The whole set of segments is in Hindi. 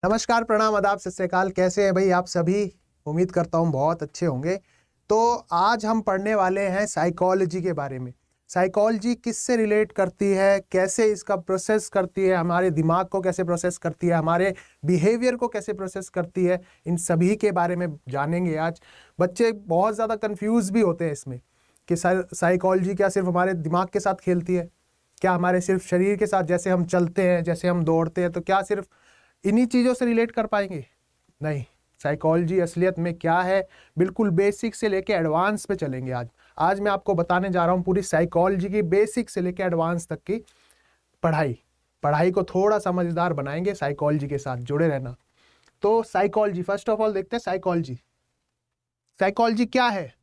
नमस्कार, प्रणाम, आदाब, सत श्री अकाल। कैसे हैं भाई आप सभी? उम्मीद करता हूँ बहुत अच्छे होंगे। तो आज हम पढ़ने वाले हैं साइकोलॉजी के बारे में। साइकोलॉजी किससे रिलेट करती है, कैसे इसका प्रोसेस करती है, हमारे दिमाग को कैसे प्रोसेस करती है, हमारे बिहेवियर को कैसे प्रोसेस करती है, इन सभी के बारे में जानेंगे आज। बच्चे बहुत ज़्यादा कंफ्यूज भी होते हैं इसमें कि साइकोलॉजी क्या सिर्फ हमारे दिमाग के साथ खेलती है, क्या हमारे सिर्फ शरीर के साथ, जैसे हम चलते हैं, जैसे हम दौड़ते हैं, तो क्या सिर्फ इन्हीं चीज़ों से रिलेट कर पाएंगे? नहीं, साइकोलॉजी असलियत में क्या है, बिल्कुल बेसिक से लेके एडवांस पे चलेंगे आज मैं आपको बताने जा रहा हूँ पूरी साइकोलॉजी की बेसिक से लेके एडवांस तक की पढ़ाई को थोड़ा समझदार बनाएंगे। साइकोलॉजी के साथ जुड़े रहना। तो साइकोलॉजी, फर्स्ट ऑफ ऑल देखते हैं साइकोलॉजी क्या है।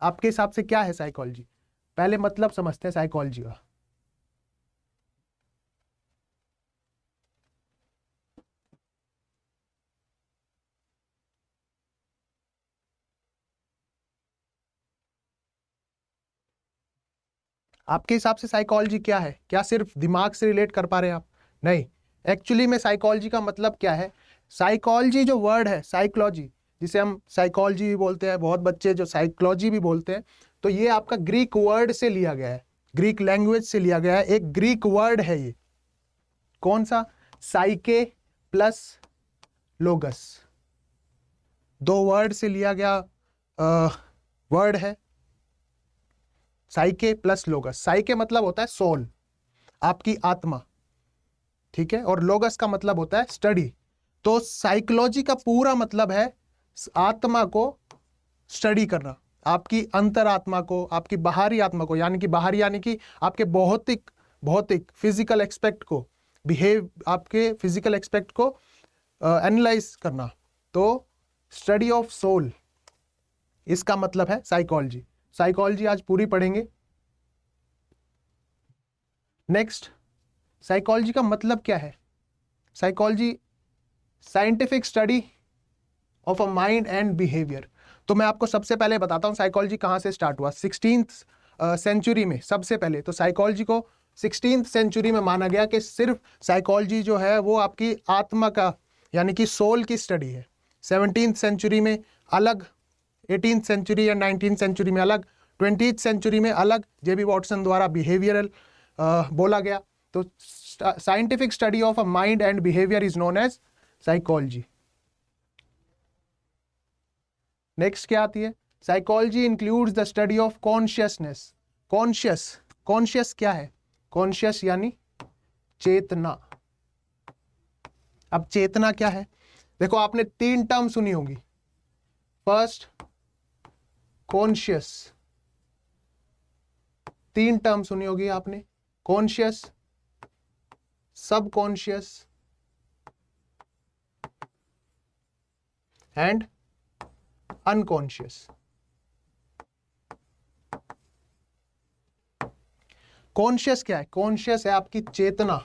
आपके हिसाब से क्या है साइकोलॉजी? पहले मतलब समझते हैं साइकोलॉजी का। आपके हिसाब से साइकोलॉजी क्या है? क्या सिर्फ दिमाग से रिलेट कर पा रहे हैं आप? नहीं, एक्चुअली में साइकोलॉजी का मतलब क्या है? साइकोलॉजी जो वर्ड है, साइकोलॉजी, जिसे हम साइकोलॉजी भी बोलते हैं, बहुत बच्चे जो साइकोलॉजी भी बोलते हैं, तो ये आपका ग्रीक वर्ड से लिया गया है, ग्रीक लैंग्वेज से लिया गया है। एक ग्रीक वर्ड है ये। कौन सा? साइके प्लस लोगस, दो वर्ड से लिया गया वर्ड है। साइके प्लस लोगस। साइके मतलब होता है सोल, आपकी आत्मा, ठीक है, और लोगस का मतलब होता है स्टडी। तो साइकोलॉजी का पूरा मतलब है आत्मा को स्टडी करना, आपकी अंतरात्मा को, आपकी बाहरी आत्मा को, यानी कि बाहरी यानी कि आपके भौतिक फिजिकल एक्सपेक्ट को, आपके फिजिकल एक्सपेक्ट को एनालाइज करना। तो स्टडी ऑफ सोल, इसका मतलब है साइकोलॉजी। साइकोलॉजी आज पूरी पढ़ेंगे। नेक्स्ट, साइकोलॉजी का मतलब क्या है? Psychology scientific study of a mind and behaviour. तो मैं आपको सबसे पहले बताता हूं साइकोलॉजी कहां से स्टार्ट हुआ। 16th सेंचुरी में सबसे पहले तो साइकोलॉजी को 16th सेंचुरी में माना गया कि सिर्फ साइकोलॉजी जो है वो आपकी आत्मा का यानी कि सोल की स्टडी है। 17th सेंचुरी में अलग, 18th सेंचुरी या 19th सेंचुरी में अलग, 20th सेंचुरी में अलग, जेबी वॉटसन द्वारा बिहेवियरल बोला गया। तो scientific study of a mind and behaviour is known as psychology. Next क्या आती है? Psychology includes the study of consciousness. Conscious क्या है? कॉन्शियस यानी चेतना। अब चेतना क्या है? देखो, आपने 3 टर्म सुनी होगी। फर्स्ट, कॉन्शियस, 3 टर्म सुनी होगी आपने, conscious, subconscious and unconscious. Conscious क्या है? कॉन्शियस है आपकी चेतना।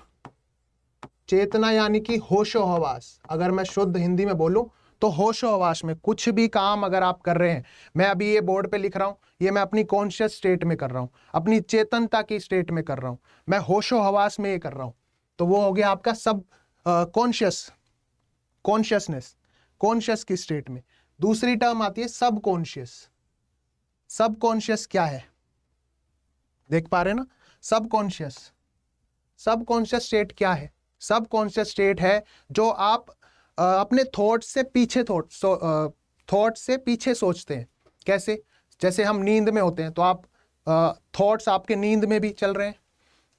चेतना यानी कि होशो हवास। अगर मैं शुद्ध हिंदी में बोलूं तो होशो हवास में कुछ भी काम अगर आप कर रहे हैं, मैं अभी ये बोर्ड पे लिख रहा हूं, ये मैं अपनी कॉन्शियस स्टेट में कर रहा हूं, अपनी चेतनता की स्टेट में कर रहा हूं, मैं होशो हवास में ये कर रहा हूं, तो वो हो गया आपका सब कॉन्शियसनेस, कॉन्शियस की स्टेट में। दूसरी टर्म आती है सबकॉन्शियस। सबकॉन्शियस क्या है? देख पा रहे ना? सबकॉन्शियस स्टेट क्या है? सबकॉन्शियस स्टेट है जो आप अपने थॉट से पीछे सोचते हैं। कैसे? जैसे हम नींद में होते हैं तो आप थॉट्स आपके नींद में भी चल रहे हैं,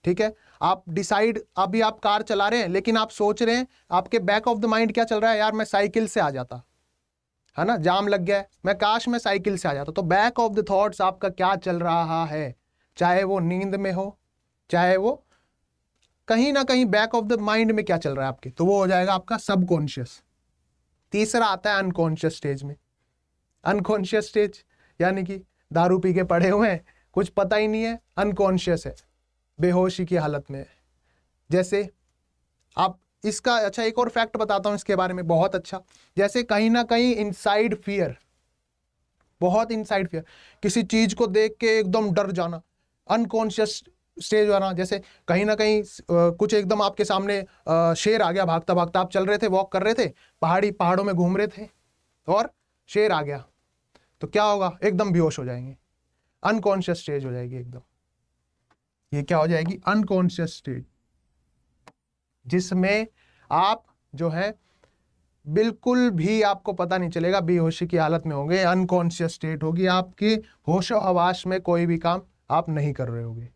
ठीक है। आप डिसाइड, अभी आप कार चला रहे हैं लेकिन आप सोच रहे हैं, आपके बैक ऑफ द माइंड क्या चल रहा है? यार मैं साइकिल से आ जाता, है ना, जाम लग गया है, मैं काश मैं साइकिल से आ जाता। तो बैक ऑफ द थॉट्स आपका क्या चल रहा है, चाहे वो नींद में हो, चाहे वो कहीं ना कहीं बैक ऑफ द माइंड में क्या चल रहा है आपके, तो वो हो जाएगा आपका सबकॉन्शियस। तीसरा आता है अनकॉन्शियस स्टेज में। अनकॉन्शियस स्टेज यानी कि दारू पी के पड़े हुए हैं, कुछ पता ही नहीं है, अनकॉन्शियस है, बेहोशी की हालत में है। जैसे आप इसका, अच्छा एक और फैक्ट बताता हूं इसके बारे में, बहुत अच्छा। जैसे कहीं ना कहीं इनसाइड फियर, बहुत इनसाइड फियर, किसी चीज को देख के एकदम डर जाना, अनकॉन्शियस स्टेज आना, जैसे कहीं ना कहीं कुछ एकदम आपके सामने शेर आ गया भागता भागता, आप चल रहे थे, वॉक कर रहे थे, पहाड़ों में घूम रहे थे और शेर आ गया, तो क्या होगा, एकदम बेहोश हो जाएंगे, अनकॉन्शियस स्टेज हो जाएगी एकदम। ये क्या हो जाएगी, अनकॉन्शियस स्टेज, जिसमें आप जो है बिल्कुल भी आपको पता नहीं चलेगा, बेहोशी की हालत में होंगे, अनकॉन्शियस स्टेट होगी आपकी, होशो हवास में कोई भी काम आप नहीं कर रहे होगे,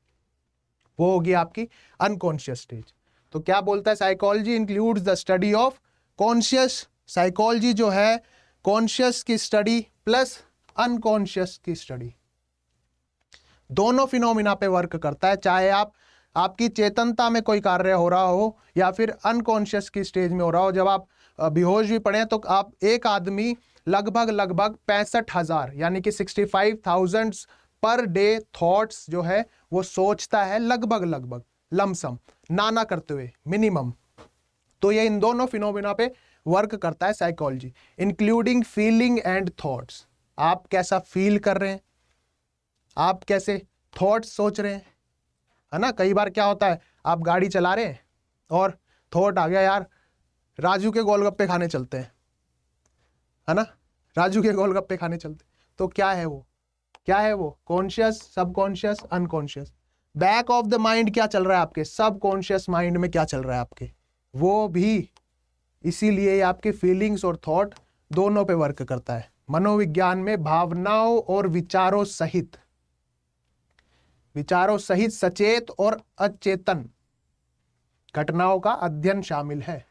वो होगी आपकी अनकॉन्शियस स्टेज। तो क्या बोलता है psychology, includes the study of conscious, psychology जो है कॉन्शियस की स्टडी प्लस अनकॉन्शियस की स्टडी, दोनों फिनोमिना पे वर्क करता है, चाहे आपकी चेतनता में कोई कार्य हो रहा हो या फिर अनकॉन्शियस की स्टेज में हो रहा हो। जब आप बेहोश भी पड़े तो आप, एक आदमी लगभग 65,000 यानी कि 65,000 पर डे थॉट्स जो है वो सोचता है, लगभग लमसम, ना करते हुए, मिनिमम। तो ये इन दोनों फिनोमिना पे वर्क करता है psychology, including feeling and thoughts. आप कैसा फील कर रहे हैं, आप कैसे थॉट्स सोच रहे हैं, है ना। कई बार क्या होता है, आप गाड़ी चला रहे हैं और थॉट आ गया, यार राजू के गोलगप्पे खाने चलते हैं, है ना, राजू के गोलगप्पे खाने चलते, तो क्या है वो, conscious, subconscious, unconscious. Back of the mind क्या चल रहा है आपके, सबकॉन्शियस माइंड में क्या चल रहा है आपके, वो भी, इसीलिए आपके फीलिंग्स और थॉट दोनों पे वर्क करता है। मनोविज्ञान में भावनाओं और विचारों सहित सचेत और अचेतन घटनाओं का अध्ययन शामिल है।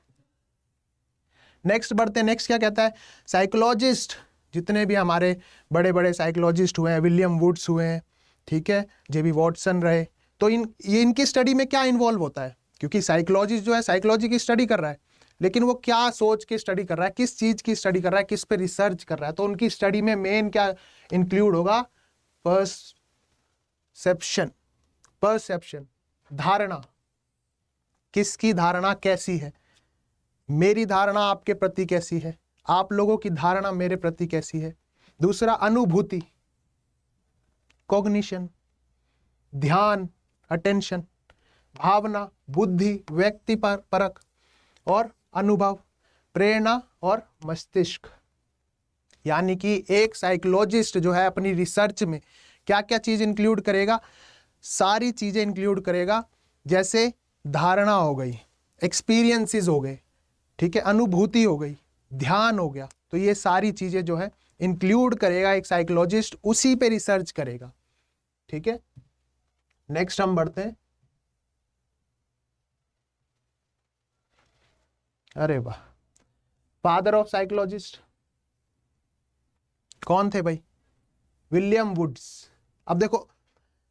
नेक्स्ट बढ़ते हैं, नेक्स्ट क्या कहता है, साइकोलॉजिस्ट, जितने भी हमारे बड़े बड़े साइकोलॉजिस्ट हुए हैं, विलियम वुड्स हुए हैं, ठीक है, जेबी वॉटसन रहे, तो इनकी स्टडी में क्या इन्वॉल्व होता है, क्योंकि साइकोलॉजिस्ट जो है साइकोलॉजी की स्टडी कर रहा है, लेकिन वो क्या सोच के स्टडी कर रहा है, किस चीज की स्टडी कर रहा है, किस पे रिसर्च कर रहा है, तो उनकी स्टडी में मेन क्या इंक्लूड होगा, परसेप्शन, धारणा, किसकी धारणा कैसी है, मेरी धारणा आपके प्रति कैसी है, आप लोगों की धारणा मेरे प्रति कैसी है। दूसरा अनुभूति, कॉग्निशन, ध्यान, अटेंशन, भावना, बुद्धि, व्यक्ति परक, और अनुभव, प्रेरणा और मस्तिष्क। यानी कि एक साइकोलॉजिस्ट जो है अपनी रिसर्च में क्या क्या चीज इंक्लूड करेगा, सारी चीजें इंक्लूड करेगा, जैसे धारणा हो गई, एक्सपीरियंसेस हो गए, ठीक है, अनुभूति हो गई, ध्यान हो गया, तो ये सारी चीजें जो है इंक्लूड करेगा एक साइकोलॉजिस्ट, उसी पे रिसर्च करेगा, ठीक है। नेक्स्ट हम बढ़ते हैं, अरे वाह, फादर ऑफ साइकोलॉजिस्ट कौन थे भाई, विलियम वुड्स। अब देखो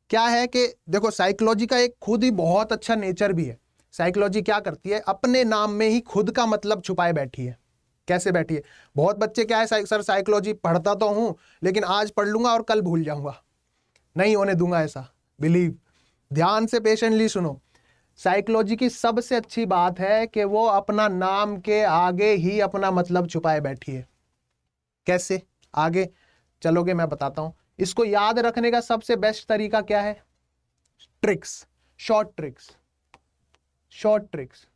क्या है कि देखो साइकोलॉजी का एक खुद ही बहुत अच्छा नेचर भी है। साइकोलॉजी क्या करती है, अपने नाम में ही खुद का मतलब छुपाए बैठी है। कैसे बैठी है, बहुत बच्चे क्या है, सर साइकोलॉजी पढ़ता तो हूं लेकिन आज पढ़ लूंगा और कल भूल जाऊंगा, नहीं होने दूंगा ऐसा, बिलीव, ध्यान से पेशेंटली सुनो। साइकोलॉजी की सबसे अच्छी बात है कि वो अपना नाम के आगे ही अपना मतलब छुपाए बैठी है। कैसे, आगे चलोगे मैं बताता हूं। इसको याद रखने का सबसे बेस्ट तरीका क्या है, tricks, short tricks, short tricks.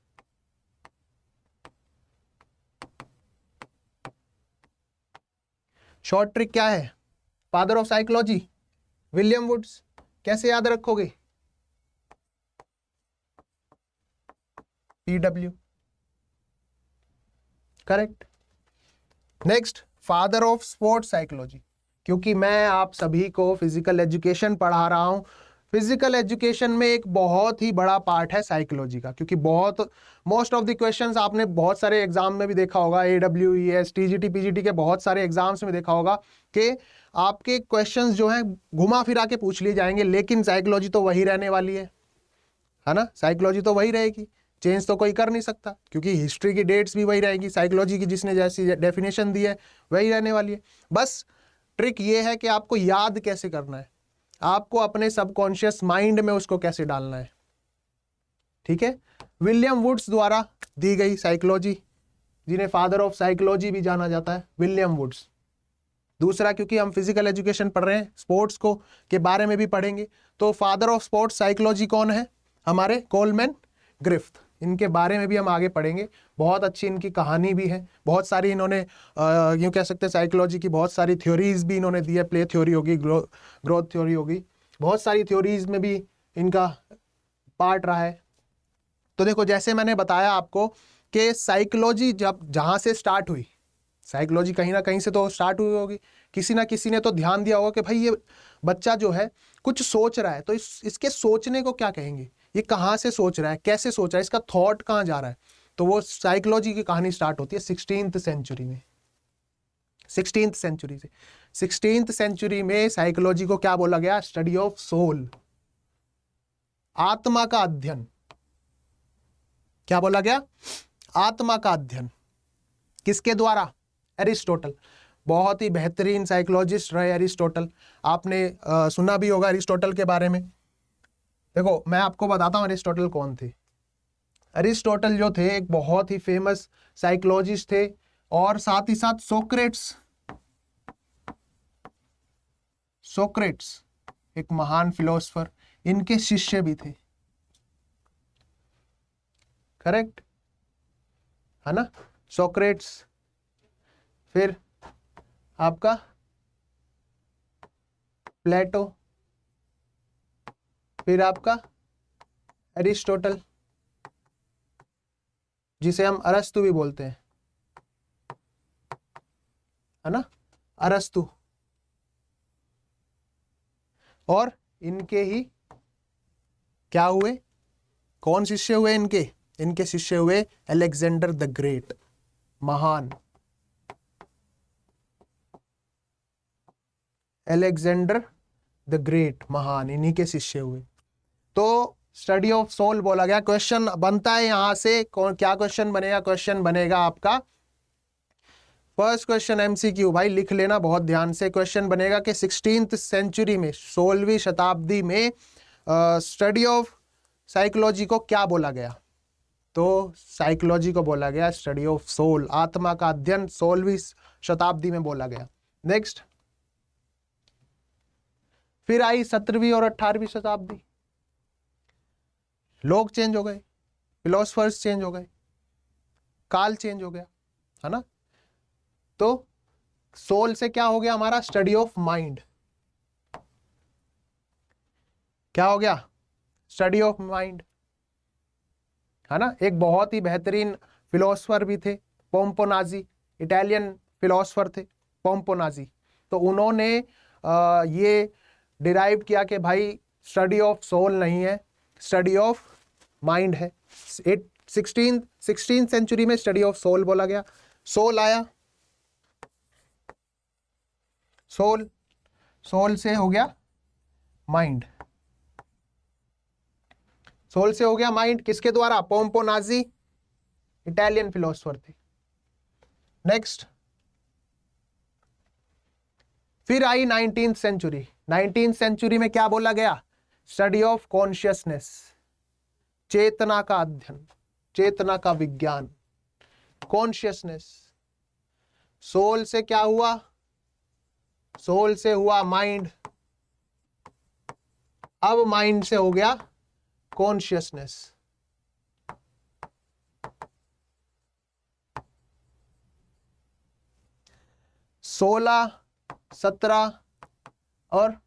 Short trick क्या है, father of psychology William Woods, कैसे याद रखोगे, PW, correct. Next, father of sports psychology, क्योंकि मैं आप सभी को फिजिकल एजुकेशन पढ़ा रहा हूं, फिजिकल एजुकेशन में एक बहुत ही बड़ा पार्ट है साइकोलॉजी का, क्योंकि बहुत मोस्ट ऑफ द क्वेश्चंस आपने बहुत सारे एग्जाम में भी देखा होगा, AWES, TGT, PGT के बहुत सारे एग्जाम्स में देखा होगा कि आपके क्वेश्चंस जो हैं घुमा फिरा के पूछ लिए जाएंगे, लेकिन साइकोलॉजी तो वही रहने वाली है ना, साइकोलॉजी तो वही रहेगी, चेंज तो कोई कर नहीं सकता, क्योंकि हिस्ट्री की डेट्स भी वही रहेगी, साइकोलॉजी की जिसने जैसी डेफिनेशन दी है वही रहने वाली है। बस ट्रिक ये है कि आपको याद कैसे करना है, आपको अपने सबकॉन्शियस माइंड में उसको कैसे डालना है, ठीक है। विलियम वुड्स द्वारा दी गई साइकोलॉजी, जिन्हें फादर ऑफ साइकोलॉजी भी जाना जाता है, विलियम वुड्स। दूसरा क्योंकि हम फिजिकल एजुकेशन पढ़ रहे हैं, स्पोर्ट्स को के बारे में भी पढ़ेंगे। तो फादर ऑफ स्पोर्ट्स साइकोलॉजी कौन है? हमारे कोलमैन ग्रिफ्थ। इनके बारे में भी हम आगे पढ़ेंगे। बहुत अच्छी इनकी कहानी भी है। बहुत सारी इन्होंने यूँ कह सकते हैं साइकोलॉजी की बहुत सारी थ्योरीज भी इन्होंने दी है। प्ले थ्योरी होगी, ग्रोथ थ्योरी होगी, बहुत सारी थ्योरीज में भी इनका पार्ट रहा है। तो देखो, जैसे मैंने बताया आपको कि साइकोलॉजी जब जहाँ से स्टार्ट हुई, साइकोलॉजी कहीं ना कहीं से तो स्टार्ट हुई होगी। किसी ना किसी ने तो ध्यान दिया होगा कि भाई ये बच्चा जो है कुछ सोच रहा है, तो इसके सोचने को क्या कहेंगे, ये कहाँ से सोच रहा है, कैसे सोच रहा है, इसका थॉट कहाँ जा रहा है। तो वो साइकोलॉजी की कहानी स्टार्ट होती है 16th सेंचुरी में। 16th सेंचुरी से 16th सेंचुरी में साइकोलॉजी को क्या बोला गया? स्टडी ऑफ सोल, आत्मा का अध्ययन। क्या बोला गया? आत्मा का अध्ययन। किसके द्वारा? एरिस्टोटल। बहुत ही बेहतरीन साइकोलॉजिस्ट रहे एरिस्टोटल। आपने सुना भी होगा एरिस्टोटल के बारे में। देखो, मैं आपको बताता हूं एरिस्टोटल कौन थे। एरिस्टोटल जो थे एक बहुत ही फेमस साइकोलॉजिस्ट थे, और साथ ही साथ सोक्रेट्स एक महान फिलोसफर, इनके शिष्य भी थे। करेक्ट है ना? सोक्रेट्स, फिर आपका प्लेटो, फिर आपका एरिस्टोटल, जिसे हम अरस्तु भी बोलते हैं, है ना? अरस्तु। और इनके ही क्या हुए? कौन शिष्य हुए इनके? इनके शिष्य हुए अलेक्जेंडर द ग्रेट, महान अलेक्जेंडर द ग्रेट, महान, इन्हीं के शिष्य हुए। तो स्टडी ऑफ सोल बोला गया। क्वेश्चन बनता है यहां से, क्या क्वेश्चन बनेगा? क्वेश्चन बनेगा आपका फर्स्ट क्वेश्चन एमसीक्यू, भाई लिख लेना बहुत ध्यान से। क्वेश्चन बनेगा कि 16th सेंचुरी में, 16वीं शताब्दी में स्टडी ऑफ साइकोलॉजी को क्या बोला गया? तो साइकोलॉजी को बोला गया स्टडी ऑफ सोल, आत्मा का अध्ययन, 16वीं शताब्दी में बोला गया। नेक्स्ट, फिर आई 17वीं और 18वीं शताब्दी। लोग चेंज हो गए, फिलोसफर्स चेंज हो गए, काल चेंज हो गया, है ना? तो सोल से क्या हो गया हमारा? Study of mind. क्या हो गया? स्टडी ऑफ माइंड, है ना? एक बहुत ही बेहतरीन फिलोसफर भी थे, पोम्पोनाजी, इटालियन फिलोसफर थे पोम्पोनाजी। तो उन्होंने ये डिराइव किया कि भाई स्टडी ऑफ सोल नहीं है, स्टडी ऑफ माइंड है। 16th सेंचुरी में स्टडी ऑफ सोल बोला गया। सोल आया, सोल से हो गया माइंड, सोल से हो गया माइंड। किसके द्वारा? पोम्पोनाजी, इटालियन फिलोसफर थे। नेक्स्ट, फिर आई 19th सेंचुरी। 19th सेंचुरी में क्या बोला गया? स्टडी ऑफ कॉन्शियसनेस, चेतना का अध्ययन, चेतना का विज्ञान, कॉन्शियसनेस। सोल से क्या हुआ? सोल से हुआ माइंड, अब माइंड से हो गया कॉन्शियसनेस। सोलह, 17 और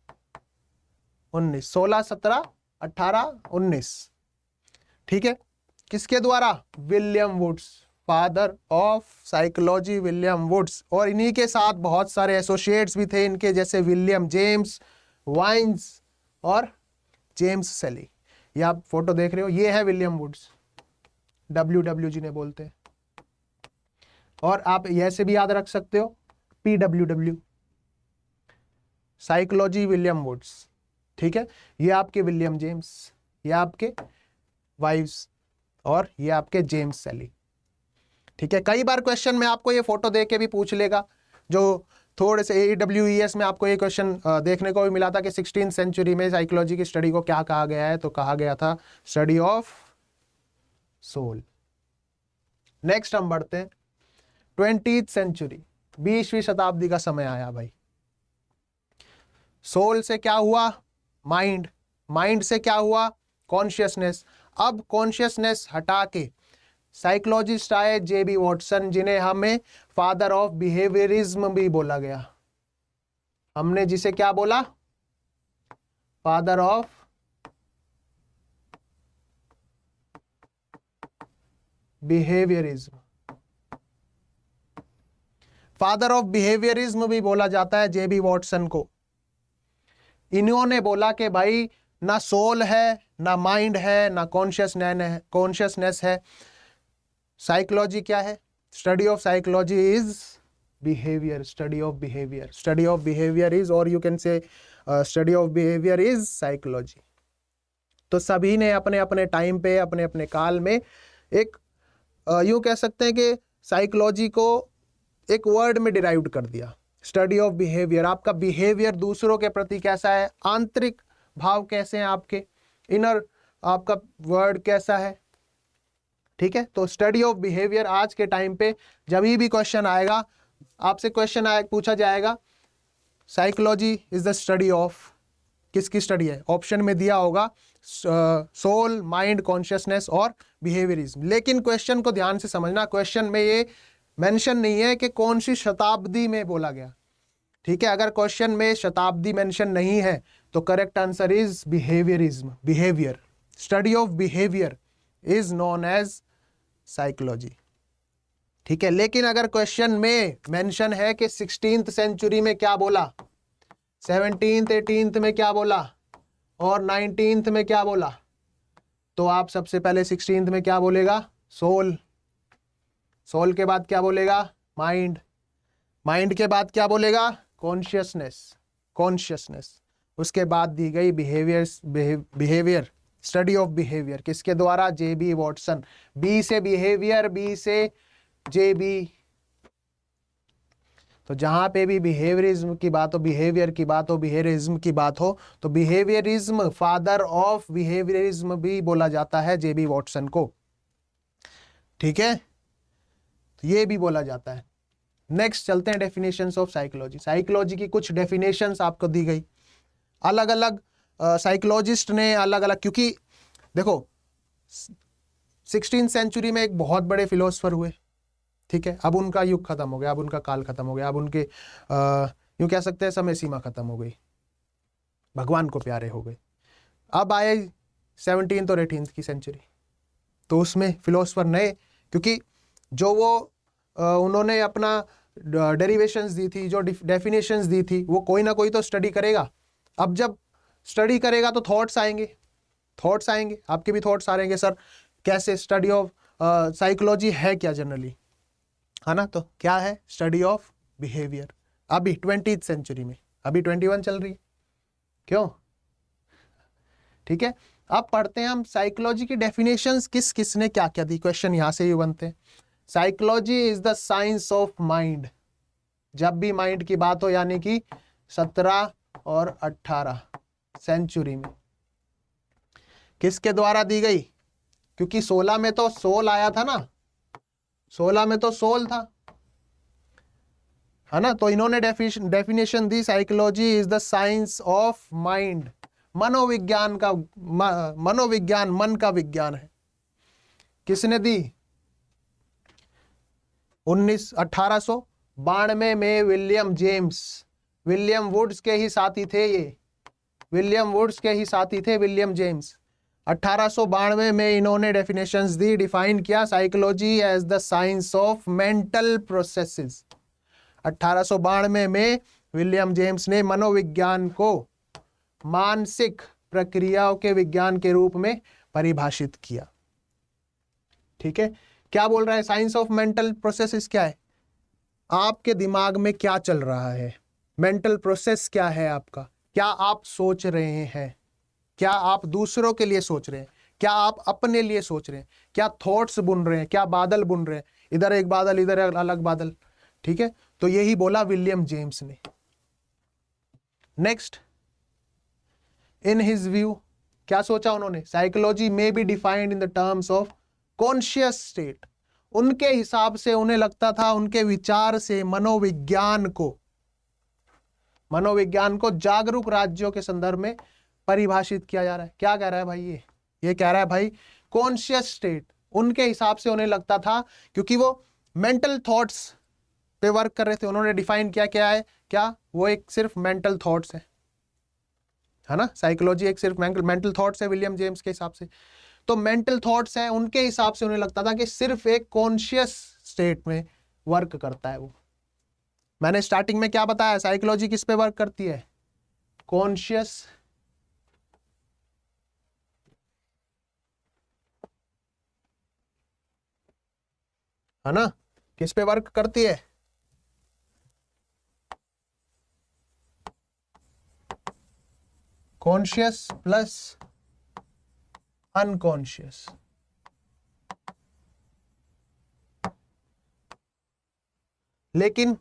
19, 16, 17, 18, 19। ठीक है, किसके द्वारा? William Woods, father of psychology William Woods. और इन्हीं के साथ बहुत सारे एसोसिएट्स भी थे इनके, जैसे विलियम जेम्स वाइन्स और जेम्स सेली। ये आप फोटो देख रहे हो, ये है विलियम वुड्स, WW जी ने बोलते हैं। और आप ऐसे भी याद रख सकते हो, PWW, साइकोलॉजी विलियम वुड्स। ठीक है, ये आपके विलियम जेम्स, ये आपके वाइव्स, और ये आपके जेम्स सेली। ठीक है, कई बार क्वेश्चन में आपको ये फोटो दे के भी पूछ लेगा। जो थोड़े से AWES में आपको ये क्वेश्चन देखने को भी मिला था कि 16th सेंचुरी में साइकोलॉजी की स्टडी को क्या कहा गया है, तो कहा गया था स्टडी ऑफ सोल। नेक्स्ट हम बढ़ते हैं 20th सेंचुरी, 20वीं शताब्दी का समय आया भाई। सोल से क्या हुआ? माइंड, माइंड से क्या हुआ? कॉन्शियसनेस। अब कॉन्शियसनेस हटा के साइकोलॉजिस्ट आए जेबी वॉटसन, जिन्हें हमें फादर ऑफ बिहेवियरिज्म भी बोला गया। हमने जिसे क्या बोला? Father of behaviourism. Father of behaviourism भी बोला जाता है जेबी वॉटसन को। इन्होंने बोला कि भाई ना सोल है, ना माइंड है, ना कॉन्शियसनेस है। साइकोलॉजी क्या है? Study of psychology is behaviour, study of behaviour, study of behaviour is, और you can say study of behaviour is psychology. तो सभी ने अपने अपने टाइम पे, अपने अपने काल में एक यूं कह सकते हैं कि साइकोलॉजी को एक वर्ड में डिराइव कर दिया, स्टडी ऑफ बिहेवियर। आपका बिहेवियर दूसरों के प्रति कैसा है, आंतरिक भाव कैसे हैं आपके, इनर आपका वर्ड कैसा है, ठीक है। तो स्टडी ऑफ बिहेवियर आज के टाइम पे जब भी क्वेश्चन आएगा, आपसे क्वेश्चन पूछा जाएगा psychology is the study of, किसकी स्टडी है? ऑप्शन में दिया होगा सोल, माइंड, कॉन्शियसनेस और बिहेवियरिज्म। लेकिन क्वेश्चन को ध्यान से समझना, क्वेश्चन में ये मेंशन नहीं है कि कौन सी शताब्दी में बोला गया, ठीक है। अगर क्वेश्चन में शताब्दी मेंशन नहीं है तो correct answer is behaviourism, behaviour. Study of behaviour is known as psychology, ठीक है। लेकिन अगर क्वेश्चन में मेंशन है कि 16th सेंचुरी में क्या बोला, 17th 18th में क्या बोला और 19th में क्या बोला, तो आप सबसे पहले 16th में क्या बोलेगा? सोल। सोल के बाद क्या बोलेगा? माइंड। माइंड के बाद क्या बोलेगा? Consciousness, consciousness. उसके बाद दी गई बिहेवियर, स्टडी ऑफ बिहेवियर, किसके द्वारा? जेबी वॉटसन। बी से बिहेवियर, बी से जेबी। तो जहां पे भी बिहेवियरिज्म की बात हो, बिहेवियर की बात हो, बिहेवियरिज्म की बात हो, तो बिहेवियरिज्म, फादर ऑफ बिहेवियरिज्म भी बोला जाता है जेबी वॉटसन को, ठीक है। तो ये भी बोला जाता है। नेक्स्ट चलते हैं डेफिनेशंस ऑफ साइकोलॉजी। साइकोलॉजी की कुछ डेफिनेशंस आपको दी गई, अलग अलग साइकोलॉजिस्ट ने अलग अलग, क्योंकि देखो 16th सेंचुरी में एक बहुत बड़े फिलोसफर हुए, ठीक है। अब उनका युग खत्म हो गया, अब उनका काल खत्म हो गया, अब उनके यूं कह सकते हैं समय सीमा खत्म हो गई, भगवान को प्यारे हो गए। अब आए 17th और 18th की सेंचुरी, तो उसमें फिलोसफर नए, क्योंकि जो वो उन्होंने अपना डेरिवेशंस दी थी, जो डेफिनेशंस दी थी, वो कोई ना कोई तो स्टडी करेगा। अब जब स्टडी करेगा तो थॉट्स आएंगे, थॉट्स आएंगे, आपके भी थॉट्स आ रहेंगे, सर कैसे स्टडी ऑफ साइकोलॉजी है क्या जनरली, है ना। तो क्या है? Study of behaviour. अभी 20th सेंचुरी में, अभी 21 चल रही है, क्यों, ठीक है। अब पढ़ते हैं हम साइकोलॉजी की डेफिनेशंस, किस किस ने क्या क्या दी। क्वेश्चन यहां से ही बनते हैं। Psychology is the science of mind. जब भी माइंड की बात हो, यानी कि 17 और 18 सेंचुरी में किसके द्वारा दी गई? क्योंकि 16 में तो सोल आया था ना, 16 में तो सोल था, है ना। तो इन्होंने definition the, psychology is the science of mind. मनोविज्ञान का, मनोविज्ञान मन का विज्ञान है। किसने दी? 1892 में विलियम जेम्स, विलियम वुड्स के ही साथी थे ये, विलियम वुड्स के ही साथी थे विलियम जेम्स। 1892 में इन्होंने डेफिनेशंस दी, डिफाइन किया psychology as the science of mental processes. 1892 में विलियम जेम्स ने मनोविज्ञान को मानसिक प्रक्रियाओं के विज्ञान के रूप में परिभाषित किया, ठीक है। क्या बोल रहा है? साइंस ऑफ मेंटल प्रोसेसेस क्या है? आपके दिमाग में क्या चल रहा है, मेंटल प्रोसेस क्या है आपका, क्या आप सोच रहे हैं, क्या आप दूसरों के लिए सोच रहे हैं, क्या आप अपने लिए सोच रहे हैं, क्या थॉट्स बुन रहे हैं, क्या बादल बुन रहे हैं, इधर एक बादल, इधर अलग बादल, ठीक है। तो यही बोला विलियम जेम्स ने। नेक्स्ट, इन हिज व्यू, क्या सोचा उन्होंने? साइकोलॉजी में be defined in the terms of conscious state. उनके हिसाब से उन्हें लगता था, उनके विचार से मनोविज्ञान को मनोविज्ञान को जागरूक राज्यों के संदर्भ में परिभाषित किया जा रहा है। क्या कह रहा है भाई ये कह रहा है भाई कॉन्शियस स्टेट उनके हिसाब से उन्हें लगता था, क्योंकि वो मेंटल थॉट्स पे वर्क कर रहे थे। उन्होंने डिफाइन किया क्या है, क्या वो एक सिर्फ मेंटल थॉट्स है ना। साइकोलॉजी एक सिर्फ मेंटल थॉट्स है विलियम जेम्स के हिसाब से। तो मेंटल थॉट्स है उनके हिसाब से उन्हें लगता था कि सिर्फ एक कॉन्शियस स्टेट में वर्क करता है वो। मैंने स्टार्टिंग में क्या बताया, साइकोलॉजी किस पे वर्क करती है, कॉन्शियस है ना, किस पे वर्क करती है, कॉन्शियस प्लस अनकॉन्शियस। लेकिन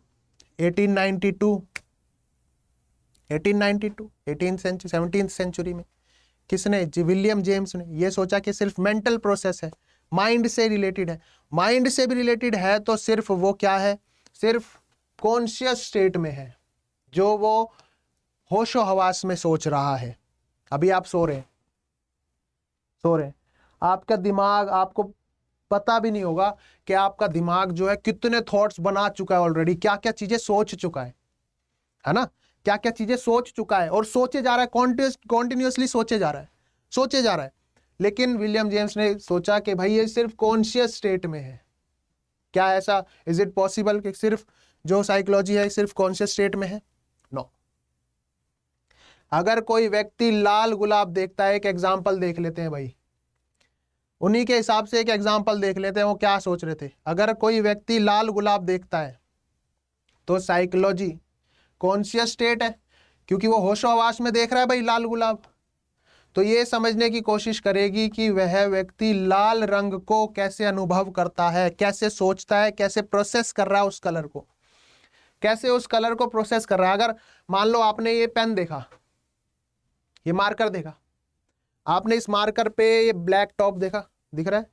17th सेंचुरी में किसने, विलियम जेम्स ने ये सोचा कि सिर्फ मेंटल प्रोसेस है, माइंड से रिलेटेड है। माइंड से भी रिलेटेड है तो सिर्फ वो क्या है, सिर्फ कॉन्शियस स्टेट में है, जो वो होशो हवास में सोच रहा है। अभी आप सो रहे हैं, आपका दिमाग, आपको पता भी नहीं होगा कि आपका दिमाग जो है कितने थॉट्स बना चुका है ऑलरेडी, क्या क्या चीजें सोच चुका है ना, क्या क्या चीजें सोच चुका है और सोचे जा रहा है, कॉन्टिन्यूसली सोचे जा रहा है। लेकिन विलियम जेम्स ने सोचा कि भाई ये सिर्फ कॉन्शियस स्टेट में है। क्या ऐसा, इज इट पॉसिबल कि सिर्फ जो साइकोलॉजी है सिर्फ कॉन्शियस स्टेट में है? नो। अगर कोई व्यक्ति लाल गुलाब देखता है, एक एग्जाम्पल देख लेते हैं भाई, उन्हीं के हिसाब से एक एग्जाम्पल देख लेते हैं वो क्या सोच रहे थे। अगर कोई व्यक्ति लाल गुलाब देखता है तो साइकोलॉजी कॉन्शियस स्टेट है, क्योंकि वो होशो हवास में देख रहा है भाई लाल गुलाब। तो ये समझने की कोशिश करेगी कि वह व्यक्ति लाल रंग को कैसे अनुभव करता है, कैसे सोचता है, कैसे प्रोसेस कर रहा है उस कलर को, कैसे उस कलर को प्रोसेस कर रहा है। अगर मान लो आपने ये पेन देखा, ये मार्कर देखा, आपने इस मार्कर पे ये ब्लैक टॉप देखा, दिख रहा है,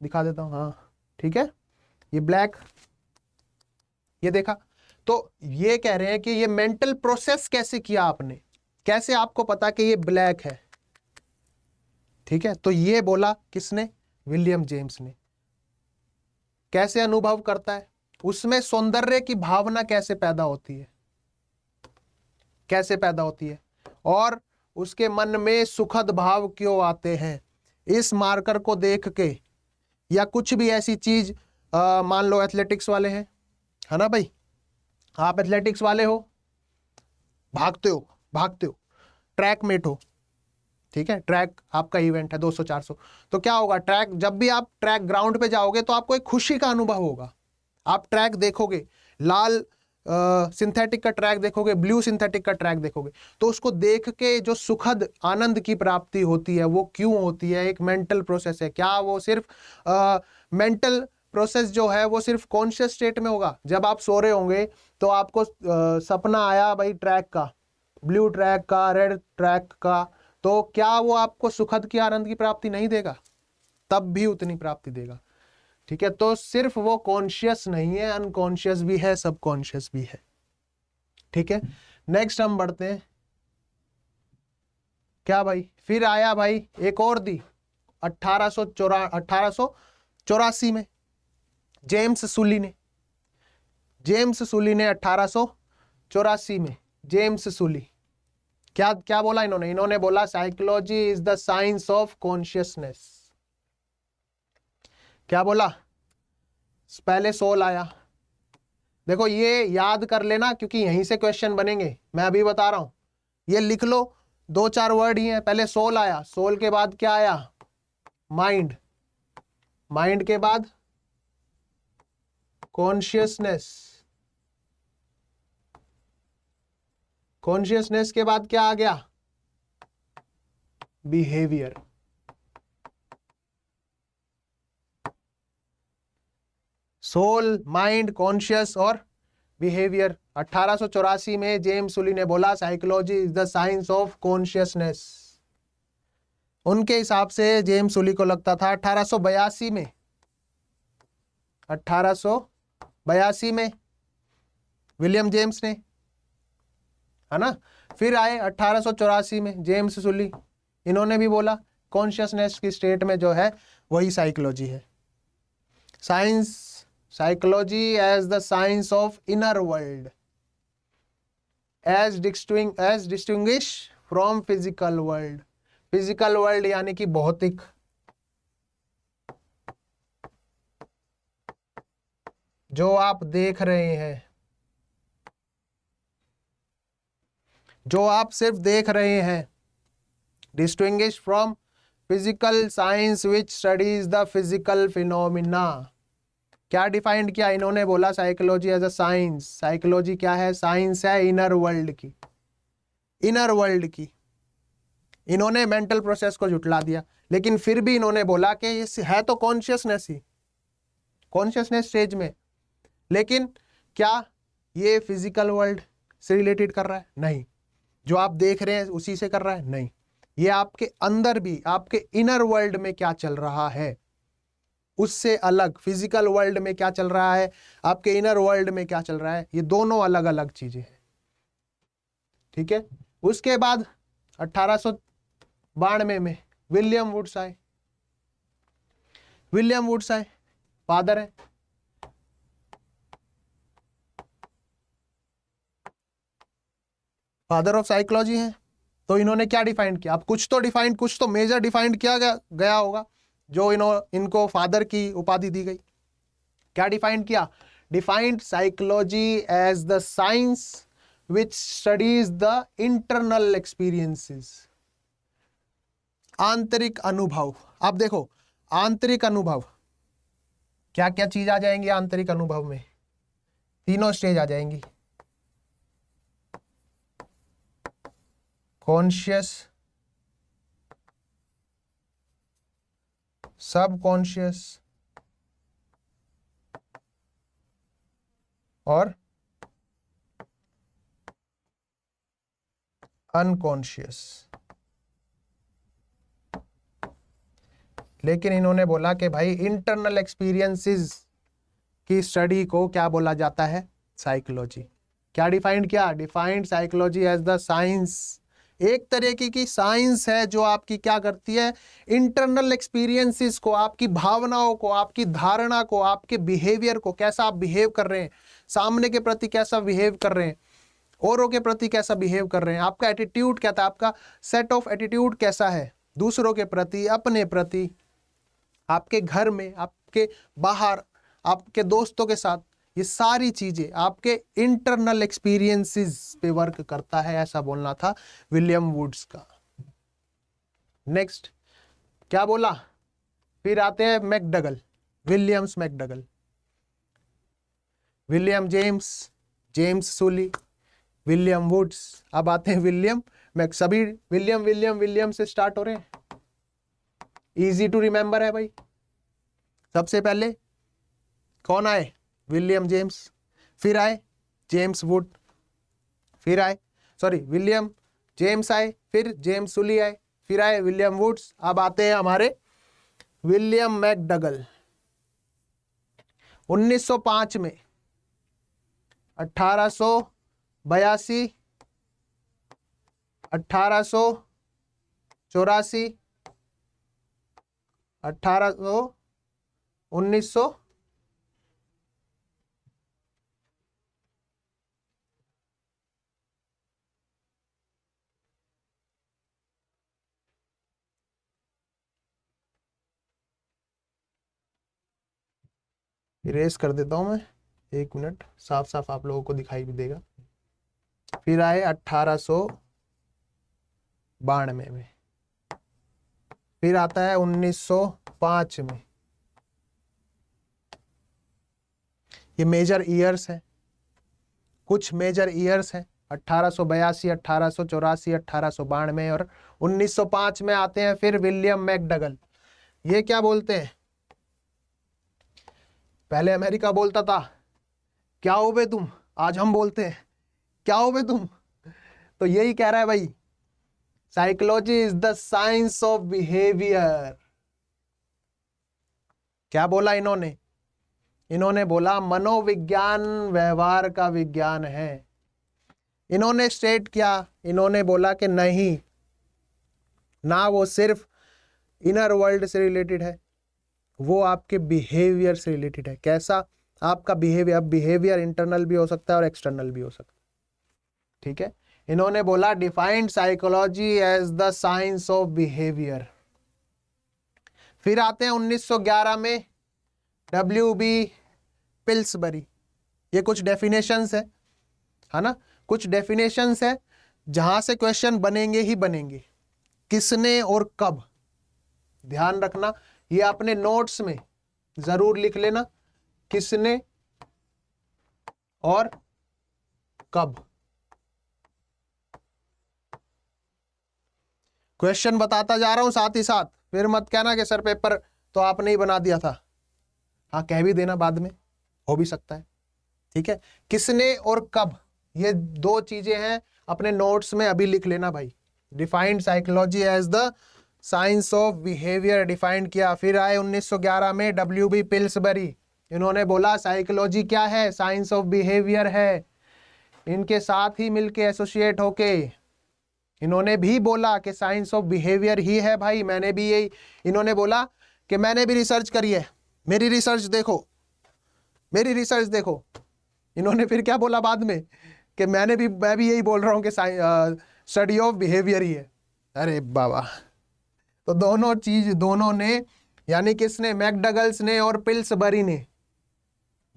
दिखा देता हूं, हाँ ठीक है, ये ब्लैक, ये देखा। तो ये कह रहे हैं कि ये मेंटल प्रोसेस कैसे किया आपने, कैसे आपको पता कि ये ब्लैक है, ठीक है। तो ये बोला किसने, विलियम जेम्स ने। कैसे अनुभव करता है, उसमें सौंदर्य की भावना कैसे पैदा होती है, कैसे पैदा होती है, और उसके मन में सुखद भाव क्यों आते हैं इस मार्कर को देख के, या कुछ भी ऐसी चीज, मान लो एथलेटिक्स वाले हैं, है ना भाई, आप एथलेटिक्स वाले हो, भागते हो, ट्रैक मेट हो, ठीक है, ट्रैक आपका इवेंट है 200-400, तो क्या होगा, ट्रैक, जब भी आप ट्रैक ग्राउंड पे जाओगे तो आपको एक खुशी का अनुभव होगा। आप ट्रैक देखोगे, लाल सिंथेटिक का ट्रैक देखोगे, ब्लू सिंथेटिक का ट्रैक देखोगे, तो उसको देख के जो सुखद आनंद की प्राप्ति होती है वो क्यों होती है, एक मेंटल प्रोसेस है। क्या वो सिर्फ मेंटल प्रोसेस जो है वो सिर्फ कॉन्शियस स्टेट में होगा? जब आप सो रहे होंगे तो आपको सपना आया भाई ट्रैक का, ब्लू ट्रैक का, रेड ट्रैक का, तो क्या वो आपको सुखद की आनंद की प्राप्ति नहीं देगा? तब भी उतनी प्राप्ति देगा, ठीक है। तो सिर्फ वो कॉन्शियस नहीं है, अनकॉन्शियस भी है, सबकॉन्शियस भी है, ठीक है। नेक्स्ट हम बढ़ते हैं, क्या भाई, फिर आया भाई एक और दी 1884 में, जेम्स सुली ने 1884 में जेम्स सुली क्या क्या बोला इन्होंने बोला psychology is the science of consciousness. क्या बोला, पहले सोल आया, देखो ये याद कर लेना क्योंकि यहीं से क्वेश्चन बनेंगे, मैं अभी बता रहा हूं, ये लिख लो, 2-4 वर्ड ही हैं। पहले सोल आया, सोल के बाद क्या आया, माइंड, माइंड के बाद कॉन्शियसनेस, कॉन्शियसनेस के बाद क्या आ गया, बिहेवियर। सोल, माइंड, कॉन्शियस और बिहेवियर। 1884 में जेम्स सुली ने बोला psychology is the science of consciousness. उनके हिसाब से जेम्स सुली को लगता था 1882 में विलियम जेम्स ने है ना। फिर आए 1884 में जेम्स सुली, इन्होंने भी बोला कॉन्शियसनेस की स्टेट में जो है वही साइकोलॉजी है। Science, psychology as the science of inner world as distinguish from physical world. Physical world यानी कि भौतिक, जो आप देख रहे हैं, जो आप सिर्फ देख रहे हैं। Distinguish from physical science which studies the physical phenomena. क्या डिफाइंड किया इन्होंने, बोला psychology as a science. Psychology क्या है, साइंस है इनर वर्ल्ड की, इनर वर्ल्ड की। इन्होंने मेंटल प्रोसेस को जुटला दिया, लेकिन फिर भी इन्होंने बोला कि ये है तो कॉन्शियसनेस ही, कॉन्शियसनेस स्टेज में, लेकिन क्या ये फिजिकल वर्ल्ड से रिलेटेड कर रहा है? नहीं। जो आप देख रहे हैं उसी से कर रहा है? नहीं। ये आपके अंदर भी, आपके इनर वर्ल्ड में क्या चल रहा है उससे अलग, फिजिकल वर्ल्ड में क्या चल रहा है, आपके इनर वर्ल्ड में क्या चल रहा है, ये दोनों अलग अलग चीजें हैं। ठीक है। उसके बाद 1892 में विलियम वुड्स आए। विलियम वुड्स आए, फादर है, फादर ऑफ साइकोलॉजी है। तो इन्होंने क्या डिफाइन किया, अब कुछ तो डिफाइन, कुछ तो मेजर डिफाइन किया गया होगा जो इनको फादर की उपाधि दी गई। क्या डिफाइन किया, defined psychology as the science which studies the internal experiences. आंतरिक अनुभव। अब देखो आंतरिक अनुभव, क्या क्या चीज आ जाएंगी आंतरिक अनुभव में, तीनों स्टेज आ जाएंगी। कॉन्शियस, सबकॉन्शियस और अनकॉन्शियस। लेकिन इन्होंने बोला कि भाई इंटरनल एक्सपीरियंसेस की स्टडी को क्या बोला जाता है, साइकोलॉजी। क्या डिफाइंड किया, defined psychology as the science, एक तरीके की साइंस है जो आपकी क्या करती है, इंटरनल एक्सपीरियंसेस को, आपकी भावनाओं को, आपकी धारणा को, आपके बिहेवियर को, कैसा आप बिहेव कर रहे हैं, सामने के प्रति कैसा बिहेव कर रहे हैं, औरों के प्रति कैसा बिहेव कर रहे हैं, आपका एटीट्यूड क्या था, आपका सेट ऑफ एटीट्यूड कैसा है दूसरों के प्रति, अपने प्रति, आपके घर में, आपके बाहर, आपके दोस्तों के साथ, ये सारी चीजें आपके इंटरनल एक्सपीरियंसेस पे वर्क करता है, ऐसा बोलना था विलियम वुड्स का। नेक्स्ट क्या बोला, फिर आते हैं मैकडगल, विलियम्स मैकडगल, विलियम जेम्स, जेम्स सुली, विलियम वुड्स। अब आते हैं विलियम मैक, सभी विलियम विलियम विलियम से स्टार्ट हो रहे हैं, इजी टू रिमेंबर है भाई। सबसे पहले कौन आए, विलियम जेम्स, फिर आए जेम्स वुड, फिर आए विलियम जेम्स आए, फिर जेम्स सुली आए, फिर आए विलियम वुड्स। अब आते हैं हमारे विलियम मैकडगल। 1905 में, 1882, 1884, 1900, इरेज कर देता हूं मैं, एक मिनट, साफ साफ आप लोगों को दिखाई भी देगा। फिर आए 1892 में, फिर आता है 1905 में। ये मेजर ईयर्स है, कुछ मेजर ईयर्स हैं, 1882, 1884, 1892 और 1905 में आते हैं फिर विलियम मैकडगल। ये क्या बोलते हैं, पहले अमेरिका बोलता था क्या हो बे तुम, आज हम बोलते हैं क्या हो बे तुम। तो यही कह रहा है भाई, psychology is the science of behaviour. क्या बोला इन्होंने, इन्होंने बोला मनोविज्ञान व्यवहार का विज्ञान है। इन्होंने स्टेट किया, इन्होंने बोला कि नहीं, ना वो सिर्फ इनर वर्ल्ड से रिलेटेड है, वो आपके बिहेवियर से रिलेटेड है। कैसा? आपका बिहेवियर। अब बिहेवियर इंटरनल भी हो सकता है और एक्सटर्नल भी हो सकता है, ठीक है। इन्होंने बोला defined psychology as the science of behaviour. फिर आते हैं 1911 में W.B. पिल्सबरी। ये कुछ डेफिनेशंस है ना, कुछ डेफिनेशंस है जहां से क्वेश्चन बनेंगे ही बनेंगे। किसने और कब, ध्यान रखना, ये अपने नोट्स में जरूर लिख लेना, किसने और कब। क्वेश्चन बताता जा रहा हूं साथ ही साथ, फिर मत कहना कि सर पेपर तो आपने ही बना दिया था। हाँ, कह भी देना, बाद में हो भी सकता है, ठीक है। किसने और कब, ये दो चीजें हैं, अपने नोट्स में अभी लिख लेना भाई। Defined psychology as the science of behaviour defined किया। फिर आए 1911 में W.B. पिल्सबरी। इन्होंने बोला साइकोलॉजी क्या है? साइंस ऑफ बिहेवियर है। इनके साथ ही मिलके एसोसिएट होके इन्होंने भी बोला कि साइंस ऑफ बिहेवियर ही है भाई। मैंने भी यही, इन्होंने बोला कि मैंने भी रिसर्च करी है, मेरी रिसर्च देखो, मेरी रिसर्च देखो। इन्होंने फिर क्या बोला बाद में कि मैं भी यही बोल रहा हूँ कि स्टडी ऑफ बिहेवियर ही है। अरे बाबा, तो दोनों चीज, दोनों ने, यानी किसने? मैकडगल्स ने और पिल्सबरी ने।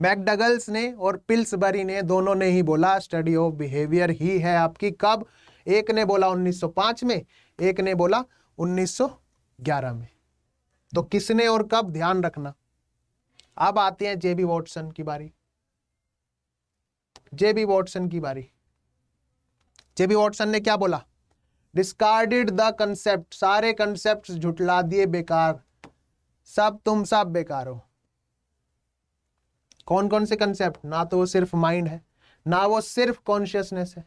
मैकडगल्स ने और पिल्सबरी ने, दोनों ने ही बोला स्टडी ऑफ बिहेवियर ही है आपकी। कब? एक ने बोला 1905 में, एक ने बोला 1911 में। तो किसने और कब, ध्यान रखना। अब आते हैं J.B. वॉटसन की बारी। J.B. वॉटसन की बारी। J.B. वॉटसन ने क्या बोला? डिस्कार्डेड द कंसेप्ट, सारे कंसेप्ट झुटला दिए, बेकार, सब बेकार हो। कौन कौन से कंसेप्ट? ना तो वो सिर्फ माइंड है, ना वो सिर्फ कॉन्शियसनेस है,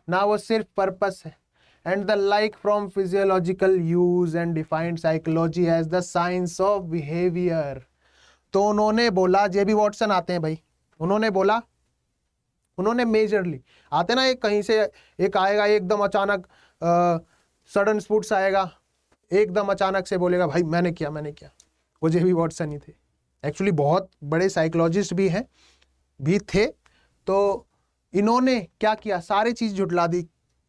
ना वो सिर्फ पर्पस है, and the like from physiological use and defined psychology as the science of behaviour. तो उन्होंने बोला, J.B. वॉटसन आते हैं भाई, उन्होंने बोला, उन्होंने मेजरली आते ना, एक कहीं से एक आएगा एकदम अचानक, सडन स्पूट्स आएगा, एकदम अचानक से बोलेगा भाई मैंने किया, वो J.B. वॉटसन ही थे। एक्चुअली बहुत बड़े साइकोलॉजिस्ट भी थे। तो इन्होंने क्या किया? सारी चीज झुटला दी,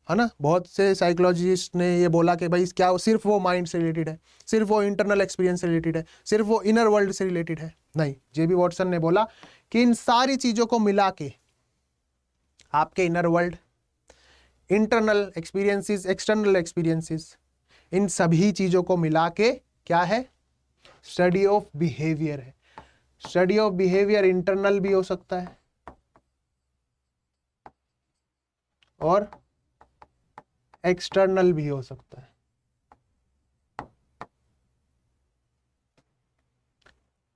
है ना। बहुत से साइकोलॉजिस्ट ने ये बोला कि भाई क्या सिर्फ वो माइंड से रिलेटेड है, सिर्फ वो इंटरनल एक्सपीरियंस से रिलेटेड है, सिर्फ वो इनर वर्ल्ड से रिलेटेड है। नहीं, J.B. वॉटसन ने बोला कि इन सारी चीजों को मिला के आपके inner world, internal experiences, external experiences, इन सभी चीजों को मिला के क्या है? स्टडी ऑफ बिहेवियर है। स्टडी ऑफ बिहेवियर इंटरनल भी हो सकता है और एक्सटर्नल भी हो सकता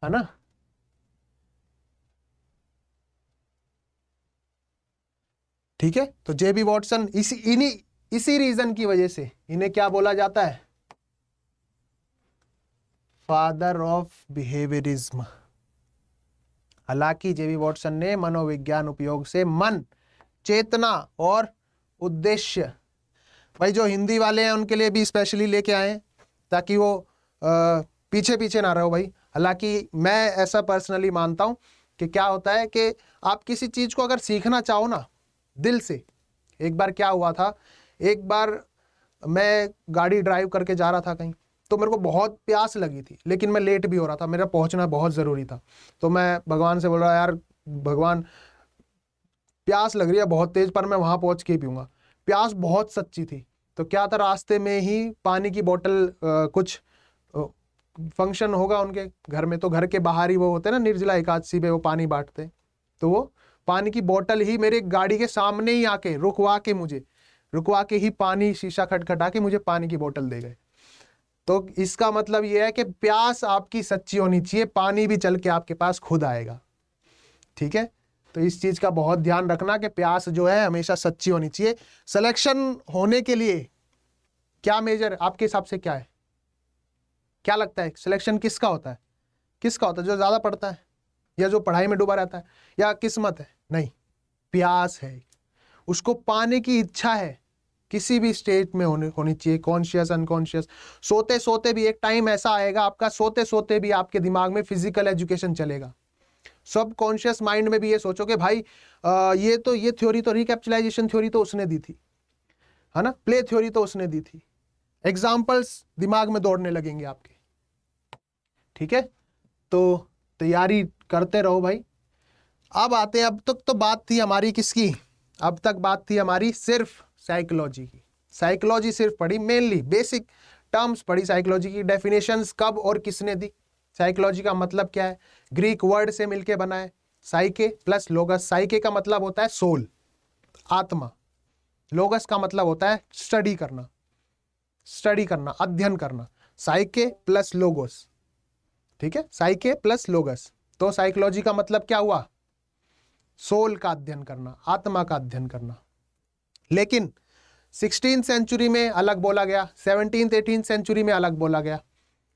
है ना। ठीक है, तो J.B. वॉटसन इसी रीजन की वजह से इन्हें क्या बोला जाता है? Father of behaviourism. हालांकि J.B. वॉटसन ने मनोविज्ञान उपयोग से मन, चेतना और उद्देश्य, भाई जो हिंदी वाले हैं उनके लिए भी स्पेशली लेके आए ताकि वो पीछे पीछे ना रहो भाई। हालांकि मैं ऐसा पर्सनली मानता हूं कि क्या होता है कि आप किसी चीज को अगर सीखना चाहो ना दिल से। एक बार क्या हुआ था, एक बार मैं गाड़ी ड्राइव करके जा रहा था कहीं, तो मेरे को बहुत प्यास लगी थी, लेकिन मैं लेट भी हो रहा था, मेरा पहुंचना बहुत ज़रूरी था। तो मैं भगवान से बोल रहा यार भगवान प्यास लग रही है बहुत तेज़, पर मैं वहाँ पहुँच के ही पीऊँगा। प्यास बहुत सच्ची थी। तो क्या था, रास्ते में ही पानी की बोतल, कुछ फंक्शन होगा उनके घर में, तो घर के बाहर ही वो होते हैं ना, निर्जला एकादशी पे वो पानी बांटते हैं, तो वो पानी की बोतल ही मेरे गाड़ी के सामने ही आके रुकवा के ही पानी, शीशा खटखटा के मुझे पानी की बोतल दे गए। तो इसका मतलब यह है कि प्यास आपकी सच्ची होनी चाहिए, पानी भी चल के आपके पास खुद आएगा। ठीक है, तो इस चीज का बहुत ध्यान रखना कि प्यास जो है हमेशा सच्ची होनी चाहिए। सिलेक्शन होने के लिए क्या मेजर आपके हिसाब से क्या है? क्या लगता है सिलेक्शन किसका होता है? जो ज्यादा पढ़ता है या जो पढ़ाई में डूबा रहता है, या किस्मत है? नहीं, प्यास है। उसको पाने की इच्छा है, किसी भी स्टेट में होनी चाहिए, कॉन्शियस अनकॉन्शियस। सोते सोते भी एक टाइम ऐसा आएगा आपका, सोते सोते भी आपके दिमाग में फिजिकल एजुकेशन चलेगा। सब कॉन्शियस माइंड में भी ये सोचो कि भाई ये थ्योरी तो रिकैप्चुलाइजेशन थ्योरी तो उसने दी थी, है ना, प्ले थ्योरी तो उसने दी थी। एग्जाम्पल्स दिमाग में दौड़ने लगेंगे आपके। ठीक है, तो तैयारी करते रहो भाई। अब आते हैं, अब तक तो बात थी हमारी किसकी, अब तक बात थी हमारी सिर्फ साइकोलॉजी की। साइकोलॉजी सिर्फ पढ़ी, मेनली बेसिक टर्म्स पढ़ी साइकोलॉजी की। डेफिनेशंस कब और किसने दी, साइकोलॉजी का मतलब क्या है, ग्रीक वर्ड से मिलके बना है, साइके प्लस लोगस। साइके का मतलब होता है सोल, आत्मा। लोगस का मतलब होता है स्टडी करना, स्टडी करना, अध्ययन करना। साइके प्लस लोगोस, ठीक है, साइके प्लस लोगस। तो साइकोलॉजी का मतलब क्या हुआ, सोल का अध्ययन करना, आत्मा का अध्ययन करना। लेकिन 16th सेंचुरी में अलग बोला गया, 17th 18th सेंचुरी में अलग बोला गया,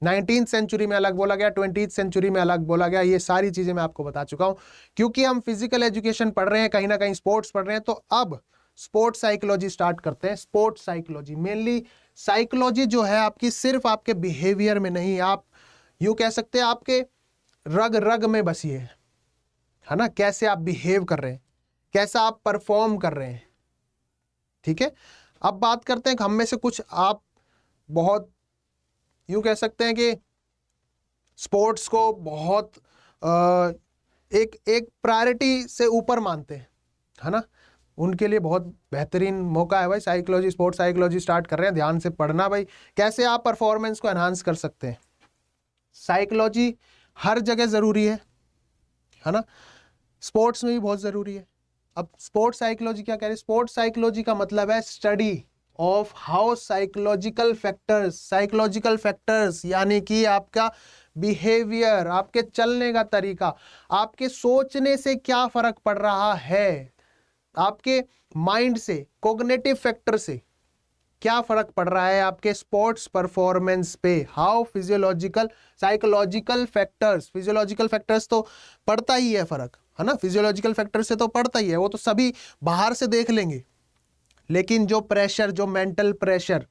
19th सेंचुरी में अलग बोला गया, 20th सेंचुरी में अलग बोला गया। ये सारी चीजें मैं आपको बता चुका हूं। क्योंकि हम फिजिकल एजुकेशन पढ़ रहे हैं, कहीं ना कहीं स्पोर्ट्स पढ़ रहे हैं, तो अब स्पोर्ट्स साइकोलॉजी स्टार्ट करते हैं। स्पोर्ट्स साइकोलॉजी मेनली साइकोलॉजी जो है आपकी सिर्फ आपके बिहेवियर में नहीं, आप यूं कह सकते हैं आपके रग रग में बसी है ना, कैसे आप बिहेव कर रहे हैं, कैसा आप परफॉर्म कर रहे हैं। ठीक है, अब बात करते हैं कि हम में से कुछ आप बहुत यूं कह सकते हैं कि स्पोर्ट्स को बहुत एक प्रायोरिटी से ऊपर मानते हैं, है ना। उनके लिए बहुत बेहतरीन मौका है भाई, साइकोलॉजी, स्पोर्ट्स साइकोलॉजी स्टार्ट कर रहे हैं, ध्यान से पढ़ना भाई, कैसे आप परफॉर्मेंस को एनहांस कर सकते हैं। साइकोलॉजी हर जगह जरूरी है ना, स्पोर्ट्स में भी बहुत जरूरी है। अब स्पोर्ट्स साइकोलॉजी क्या कह रहे हैं, स्पोर्ट्स साइकोलॉजी का मतलब है study of how psychological factors यानी कि आपका बिहेवियर, आपके चलने का तरीका, आपके सोचने से क्या फर्क पड़ रहा है, आपके माइंड से, कॉग्निटिव फैक्टर से क्या फर्क पड़ रहा है आपके स्पोर्ट्स परफॉर्मेंस पे। हाउ फिजियोलॉजिकल साइकोलॉजिकल फैक्टर्स तो पड़ता ही है फर्क, है ना, फिजियोलॉजिकल फैक्टर से तो पड़ता ही है, वो तो सभी बाहर से देख लेंगे। लेकिन जो प्रेशर, जो मेंटल प्रेशर,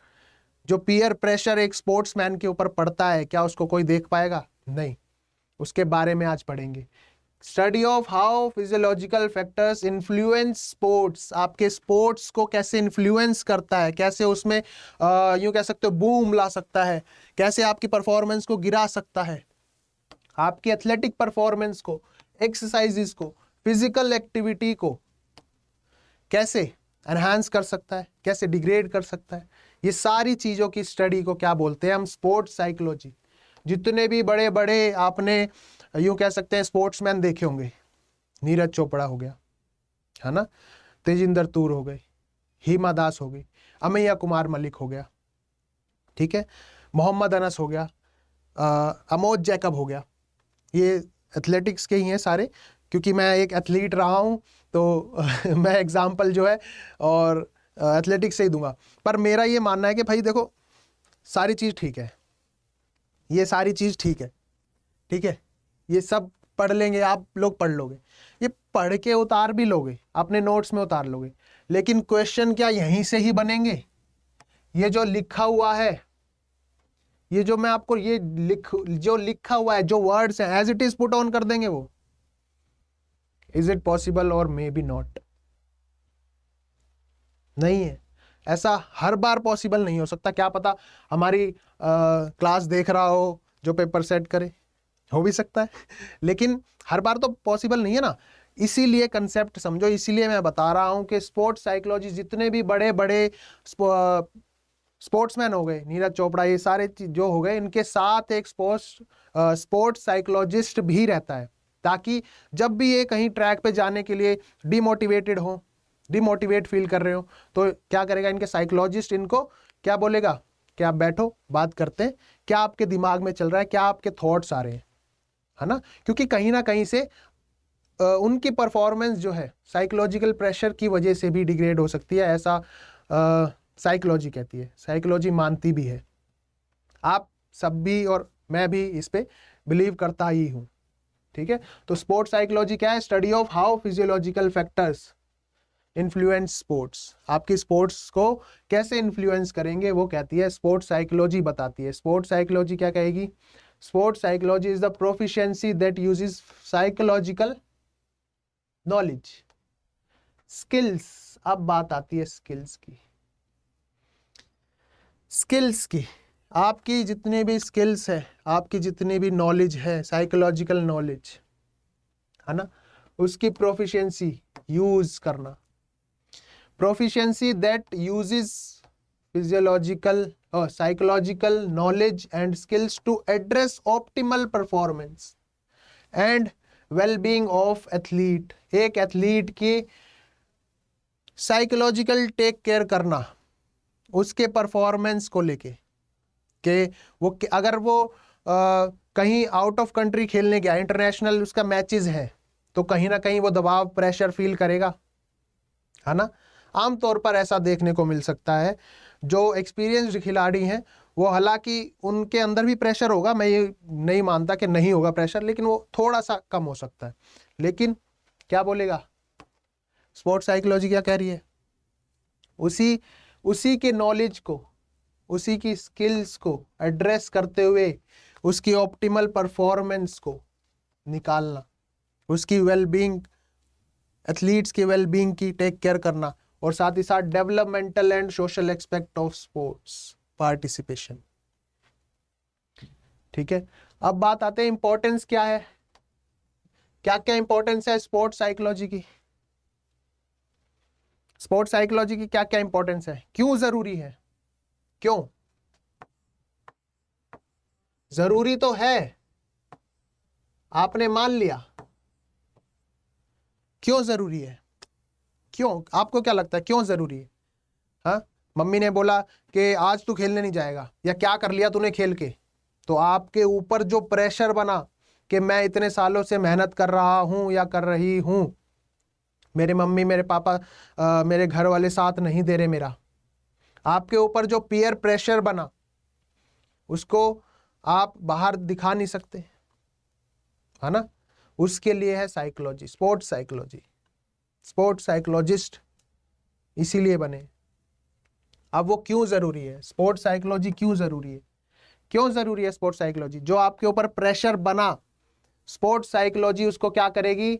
जो पीयर प्रेशर एक स्पोर्ट्समैन के ऊपर पड़ता है, क्या उसको कोई देख पाएगा, नहीं। उसके बारे में आज पढ़ेंगे। Study of how physiological factors influence sports, आपके स्पोर्ट्स को कैसे इन्फ्लुएंस करता है, कैसे उसमें यूं कह सकते हो बूम ला सकता है, कैसे आपकी परफॉर्मेंस को गिरा सकता है, आपकी एथलेटिक परफॉर्मेंस को, एक्सरसाइजेस को, फिजिकल एक्टिविटी को कैसे एनहांस कर सकता है, कैसे डिग्रेड कर सकता है। ये सारी चीजों की स्टडी को क्या बोलते हैं हम, स्पोर्ट्स साइकोलॉजी। जितने भी बड़े बड़े आपने यूं कह सकते हैं स्पोर्ट्समैन देखे होंगे, नीरज चोपड़ा हो गया, है ना, तेजिंदर तूर हो गए, हिमा दास हो गई, अमैया कुमार मलिक हो गया, ठीक है, मोहम्मद अनस हो गया, अमोद जैकब हो गया। ये एथलेटिक्स के ही हैं सारे, क्योंकि मैं एक एथलीट रहा हूं तो मैं एग्जाम्पल जो है और एथलेटिक्स से ही दूंगा। पर मेरा ये मानना है कि भाई देखो, सारी चीज़ ठीक है, ये सारी चीज़ ठीक है, ठीक है, ये सब पढ़ लेंगे, आप लोग पढ़ लोगे, ये पढ़ के उतार भी लोगे, अपने नोट्स में उतार लोगे, लेकिन क्वेश्चन क्या यहीं से ही बनेंगे। ये जो लिखा हुआ है, ये जो मैं आपको ये जो लिखा हुआ है, जो वर्ड्स हैं, as it is put on कर देंगे वो। इज इट पॉसिबल और मे बी नॉट, नहीं है, ऐसा हर बार पॉसिबल नहीं हो सकता। क्या पता हमारी क्लास देख रहा हो जो पेपर सेट करे, हो भी सकता है, लेकिन हर बार तो पॉसिबल नहीं है ना। इसीलिए कंसेप्ट समझो, इसीलिए मैं बता रहा हूं कि स्पोर्ट्स साइकोलॉजी, जितने भी बड़े बड़े स्पोर्ट्समैन हो गए, नीरज चोपड़ा, ये सारे जो हो गए, इनके साथ एक स्पोर्ट्स साइकोलॉजिस्ट भी रहता है, ताकि जब भी ये कहीं ट्रैक पे जाने के लिए डिमोटिवेट फील कर रहे हो, तो क्या करेगा, इनके साइकोलॉजिस्ट इनको क्या बोलेगा कि आप बैठो, बात करते हैं, क्या आपके दिमाग में चल रहा है, क्या आपके थॉट्स आ रहे हैं, है ना। क्योंकि कहीं ना कहीं से उनकी परफॉर्मेंस जो है साइकोलॉजिकल प्रेशर की वजह से भी डिग्रेड हो सकती है, ऐसा साइकोलॉजी कहती है, साइकोलॉजी मानती भी है। आप सब भी और मैं भी इस पे बिलीव करता ही हूं, ठीक है। तो स्पोर्ट्स साइकोलॉजी क्या है, study of how physiological factors influence sports, आपकी स्पोर्ट्स को कैसे इन्फ्लुएंस करेंगे वो कहती है स्पोर्ट्स साइकोलॉजी बताती है। स्पोर्ट्स साइकोलॉजी क्या कहेगी? Sports psychology is the proficiency that uses psychological knowledge, skills. अब बात आती है स्किल्स की। स्किल्स की, आपकी जितनी भी स्किल्स है, आपकी जितनी भी नॉलेज है, साइकोलॉजिकल नॉलेज है ना, उसकी प्रोफिशिएंसी यूज करना। प्रोफिशिएंसी दैट यूजेस फिजियोलॉजिकल और psychological knowledge and skills to address optimal performance and wellbeing of athlete. एक एथलीट की साइकोलॉजिकल टेक केयर करना, उसके परफॉर्मेंस को लेके कि वो अगर वो कहीं आउट ऑफ कंट्री खेलने गया, इंटरनेशनल उसका मैचेस है, तो कहीं ना कहीं वो दबाव प्रेशर फील करेगा, है ना। आमतौर पर ऐसा देखने को मिल सकता है। जो एक्सपीरियंस्ड खिलाड़ी हैं वो, हालांकि उनके अंदर भी प्रेशर होगा, मैं ये नहीं मानता कि नहीं होगा प्रेशर, लेकिन वो थोड़ा सा कम हो सकता है। लेकिन क्या बोलेगा स्पोर्ट्स साइकोलॉजी, क्या कह रही है? उसी के नॉलेज को, उसी की स्किल्स को एड्रेस करते हुए उसकी ऑप्टिमल परफॉर्मेंस को निकालना, उसकी वेलबींग, एथलीट्स की वेलबींग की टेक केयर करना, और साथ ही साथ developmental and social aspect of sports participation. ठीक है, अब बात आते हैं इंपॉर्टेंस क्या है, क्या क्या इंपॉर्टेंस है स्पोर्ट्स साइकोलॉजी की। स्पोर्ट्स साइकोलॉजी की क्या क्या इंपॉर्टेंस है, क्यों जरूरी है? क्यों जरूरी? तो है, आपने मान लिया। क्यों जरूरी है? क्यों, आपको क्या लगता है क्यों जरूरी है? हाँ, मम्मी ने बोला कि आज तू खेलने नहीं जाएगा, या क्या कर लिया तूने खेल के, तो आपके ऊपर जो प्रेशर बना कि मैं इतने सालों से मेहनत कर रहा हूं या कर रही हूं, मेरे मम्मी मेरे पापा मेरे घर वाले साथ नहीं दे रहे मेरा, आपके ऊपर जो पीयर प्रेशर बना उसको आप बाहर दिखा नहीं सकते, है ना। उसके लिए है psychology, sports psychology. Sports psychologist इसीलिए बने। अब वो क्यों जरूरी है, स्पोर्ट्स साइकोलॉजी क्यों जरूरी है? क्यों जरूरी है स्पोर्ट्स साइकोलॉजी? जो आपके ऊपर प्रेशर बना, स्पोर्ट्स साइकोलॉजी उसको क्या करेगी,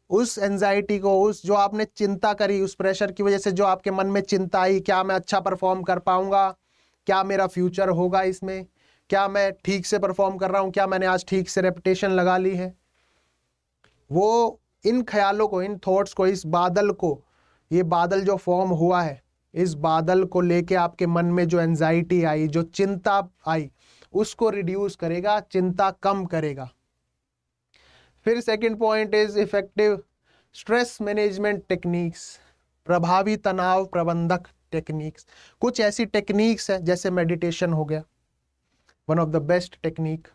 उस एंजाइटी को, उस जो आपने चिंता करी, उस प्रेशर की वजह से जो आपके मन में चिंता आई, क्या मैं अच्छा परफॉर्म कर पाऊंगा, क्या मेरा फ्यूचर होगा इसमें, क्या मैं ठीक से परफॉर्म कर रहा हूं, क्या मैंने आज ठीक से रेपुटेशन लगा ली है, वो इन ख्यालों को, इन थॉट्स को, इस बादल को, ये बादल जो फॉर्म हुआ है, इस बादल को लेके आपके मन में जो एंजाइटी आई, जो चिंता आई, उसको रिड्यूस करेगा, चिंता कम करेगा। फिर second point is effective stress management techniques, प्रभावी तनाव प्रबंधक टेक्निक्स। कुछ ऐसी टेक्निक्स है जैसे मेडिटेशन हो गया, one of the best technique,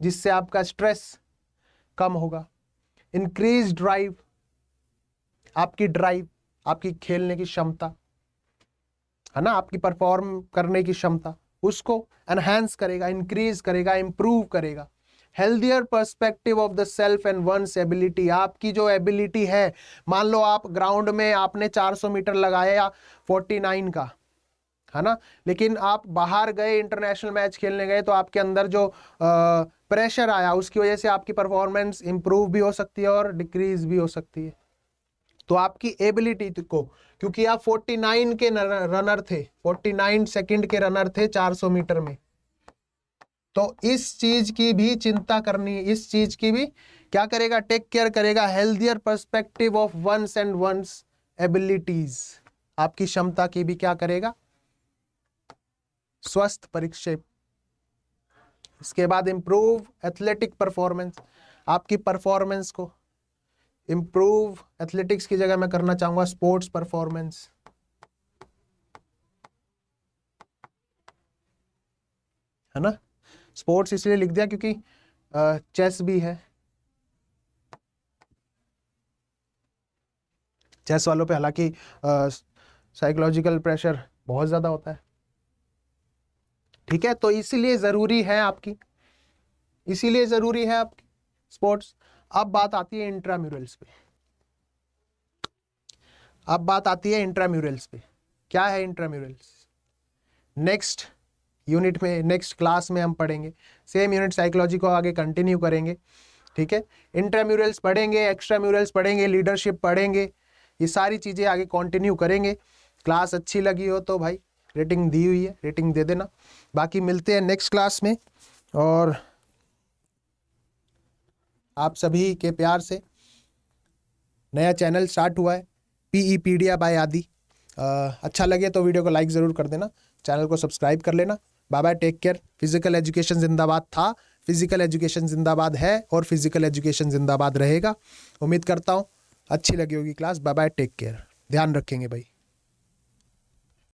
जिससे आपका स्ट्रेस कम होगा। इंक्रीज ड्राइव, आपकी खेलने की क्षमता, है ना, आपकी परफॉर्म करने की क्षमता, उसको एनहांस करेगा, इंक्रीज करेगा, इंप्रूव करेगा। Healthier perspective of the self and one's ability, आपकी जो एबिलिटी है, मान लो आप ग्राउंड में आपने 400 मीटर लगाया 49 का, है ना, लेकिन आप बाहर गए, इंटरनेशनल मैच खेलने गए, तो आपके अंदर जो प्रेशर आया, उसकी वजह से आपकी परफॉर्मेंस इंप्रूव भी हो सकती है और डिक्रीज भी हो सकती है। तो आपकी एबिलिटी को, क्योंकि आप 49 के रनर थे, 49 सेकंड के रनर थे 400 मीटर में, तो इस चीज की भी चिंता करनी, इस चीज की भी क्या करेगा, टेक केयर करेगा। Healthier perspective of one's and one's abilities, आपकी क्षमता की भी क्या करेगा, स्वस्थ परिक्षेप। इसके बाद इंप्रूव एथलेटिक परफॉर्मेंस, आपकी परफॉर्मेंस को इंप्रूव, एथलेटिक्स की जगह मैं करना चाहूंगा स्पोर्ट्स परफॉर्मेंस, है ना। स्पोर्ट्स इसलिए लिख दिया क्योंकि चेस भी है, चेस वालों पे हालांकि साइकोलॉजिकल प्रेशर बहुत ज्यादा होता है। ठीक है, तो इसीलिए जरूरी है आपकी, इसीलिए जरूरी है आपकी स्पोर्ट्स। अब बात आती है इंट्राम्यूरल्स पे। अब बात आती है इंट्राम्यूरल्स पे। क्या है इंट्राम्यूरल्स? नेक्स्ट यूनिट में, नेक्स्ट क्लास में हम पढ़ेंगे। सेम यूनिट साइकोलॉजी को आगे कंटिन्यू करेंगे, ठीक है। इंट्राम्यूरल्स पढ़ेंगे, एक्स्ट्राम्यूरल्स पढ़ेंगे, लीडरशिप पढ़ेंगे, ये सारी चीज़ें आगे कंटिन्यू करेंगे। क्लास अच्छी लगी हो तो भाई रेटिंग दी हुई है, रेटिंग दे देना। बाकी मिलते हैं नेक्स्ट क्लास में, और आप सभी के प्यार से नया चैनल स्टार्ट हुआ है, पीईपीडिया बाय आदि। अच्छा लगे तो वीडियो को लाइक ज़रूर कर देना, चैनल को सब्सक्राइब कर लेना। Bye bye, take care. Physical education जिंदाबाद था, फिजिकल एजुकेशन जिंदाबाद है, और फिजिकल एजुकेशन जिंदाबाद रहेगा। उम्मीद करता हूँ अच्छी लगी होगी class. Bye bye, take care, ध्यान रखेंगे भाई।